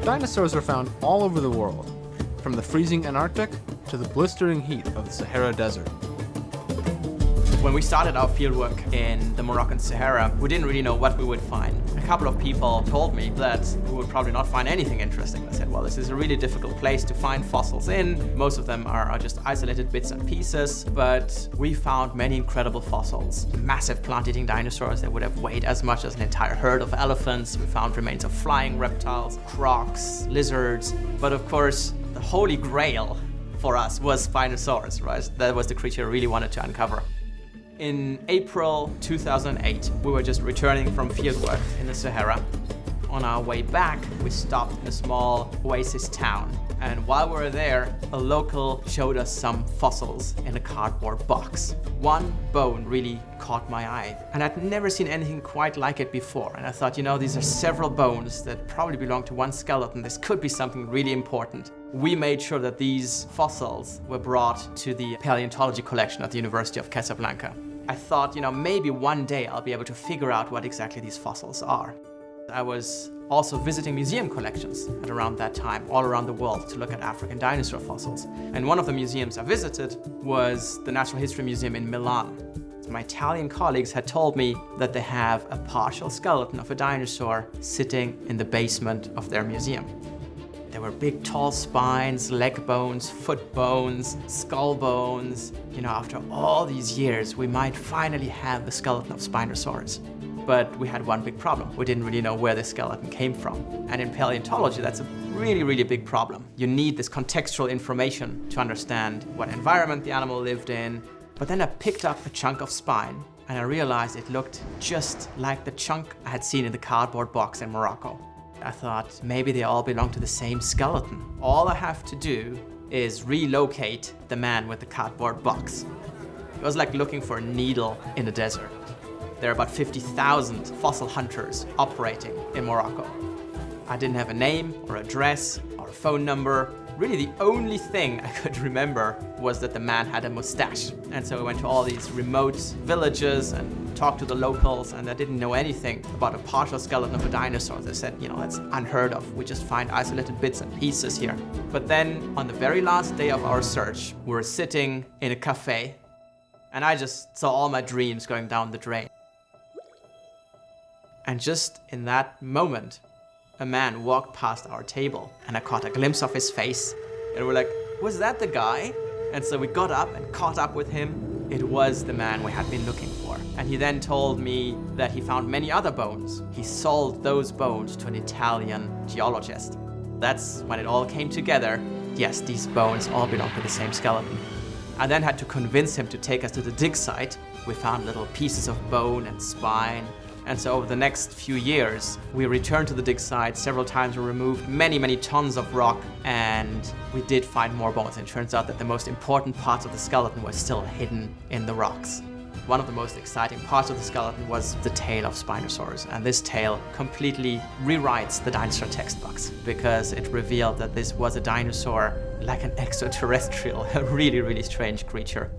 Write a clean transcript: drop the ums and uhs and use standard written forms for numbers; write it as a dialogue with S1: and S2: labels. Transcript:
S1: Dinosaurs are found all over the world, from the freezing Antarctic to the blistering heat of the Sahara Desert.
S2: When we started our fieldwork in the Moroccan Sahara, we didn't really know what we would find. A couple of people told me that we would probably not find anything interesting. I said, well, this is a really difficult place to find fossils in. Most of them are just isolated bits and pieces, but we found many incredible fossils. Massive plant-eating dinosaurs that would have weighed as much as an entire herd of elephants. We found remains of flying reptiles, crocs, lizards, but of course, the holy grail for us was Spinosaurus, right? That was the creature we really wanted to uncover. In April 2008, we were just returning from fieldwork in the Sahara. On our way back, we stopped in a small oasis town. And while we were there, a local showed us some fossils in a cardboard box. One bone really caught my eye, and I'd never seen anything quite like it before. And I thought, you know, these are several bones that probably belong to one skeleton. This could be something really important. We made sure that these fossils were brought to the paleontology collection at the University of Casablanca. I thought, you know, maybe one day I'll be able to figure out what exactly these fossils are. I was also visiting museum collections at around that time, all around the world, to look at African dinosaur fossils. And one of the museums I visited was the Natural History Museum in Milan. My Italian colleagues had told me that they have a partial skeleton of a dinosaur sitting in the basement of their museum. There were big, tall spines, leg bones, foot bones, skull bones. You know, after all these years, we might finally have the skeleton of Spinosaurus. But we had one big problem. We didn't really know where the skeleton came from. And in paleontology, that's a really, really big problem. You need this contextual information to understand what environment the animal lived in. But then I picked up a chunk of spine, and I realized it looked just like the chunk I had seen in the cardboard box in Morocco. I thought maybe they all belong to the same skeleton. All I have to do is relocate the man with the cardboard box. It was like looking for a needle in the desert. There are about 50,000 fossil hunters operating in Morocco. I didn't have a name or address or a phone number. Really, the only thing I could remember was that the man had a mustache. And so we went to all these remote villages and talked to the locals, and I didn't know anything about a partial skeleton of a dinosaur. They said, you know, that's unheard of. We just find isolated bits and pieces here. But then on the very last day of our search, we were sitting in a cafe, and I just saw all my dreams going down the drain. And just in that moment, a man walked past our table, and I caught a glimpse of his face, and we're like, was that the guy? And so we got up and caught up with him. It was the man we had been looking for. And he then told me that he found many other bones. He sold those bones to an Italian geologist. That's when it all came together. Yes, these bones all belong to the same skeleton. I then had to convince him to take us to the dig site. We found little pieces of bone and spine. And so over the next few years, we returned to the dig site several times. We removed many, many tons of rock, and we did find more bones. And it turns out that the most important parts of the skeleton were still hidden in the rocks. One of the most exciting parts of the skeleton was the tail of Spinosaurus. And this tail completely rewrites the dinosaur textbooks, because it revealed that this was a dinosaur like an extraterrestrial, a really, really strange creature.